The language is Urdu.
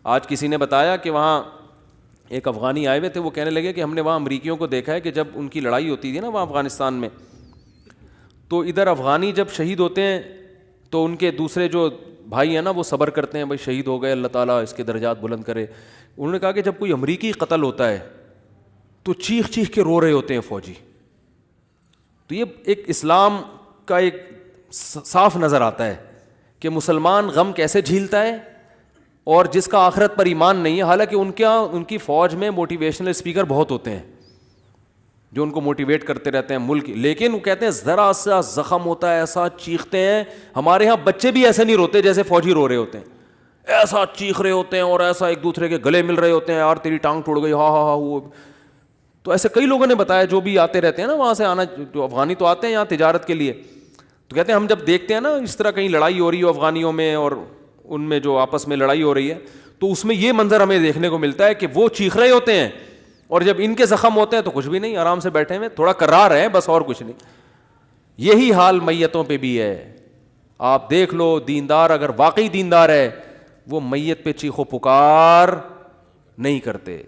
آج کسی نے بتایا کہ وہاں ایک افغانی آئے ہوئے تھے, وہ کہنے لگے کہ ہم نے وہاں امریکیوں کو دیکھا ہے کہ جب ان کی لڑائی ہوتی تھی نا وہاں افغانستان میں, تو ادھر افغانی جب شہید ہوتے ہیں تو ان کے دوسرے جو بھائی ہیں نا وہ صبر کرتے ہیں, بھائی شہید ہو گئے, اللہ تعالیٰ اس کے درجات بلند کرے. انہوں نے کہا کہ جب کوئی امریکی قتل ہوتا ہے تو چیخ چیخ کے رو رہے ہوتے ہیں فوجی. تو یہ ایک اسلام کا ایک صاف نظر آتا ہے کہ مسلمان غم کیسے جھیلتا ہے, اور جس کا آخرت پر ایمان نہیں ہے, حالانکہ ان کی فوج میں موٹیویشنل اسپیکر بہت ہوتے ہیں جو ان کو موٹیویٹ کرتے رہتے ہیں ملک, لیکن وہ کہتے ہیں ذرا سا زخم ہوتا ہے ایسا چیختے ہیں. ہمارے ہاں بچے بھی ایسے نہیں روتے جیسے فوجی رو رہے ہوتے ہیں, ایسا چیخ رہے ہوتے ہیں اور ایسا ایک دوسرے کے گلے مل رہے ہوتے ہیں, یار تیری ٹانگ ٹوٹ گئی, ہاں ہاں ہاں. وہ تو ایسے کئی لوگوں نے بتایا جو بھی آتے رہتے ہیں نا وہاں سے, آنا جو افغانی تو آتے ہیں یہاں تجارت کے لیے, تو کہتے ہیں ہم جب دیکھتے ہیں نا اس طرح کہیں لڑائی ہو رہی ہو افغانیوں میں اور ان میں جو آپس میں لڑائی ہو رہی ہے, تو اس میں یہ منظر ہمیں دیکھنے کو ملتا ہے کہ وہ چیخ رہے ہوتے ہیں اور جب ان کے زخم ہوتے ہیں تو کچھ بھی نہیں, آرام سے بیٹھے ہوئے تھوڑا کرا رہے ہیں بس, اور کچھ نہیں. یہی حال میتوں پہ بھی ہے. آپ دیکھ لو دیندار اگر واقعی دیندار ہے وہ میت پہ چیخو پکار نہیں کرتے.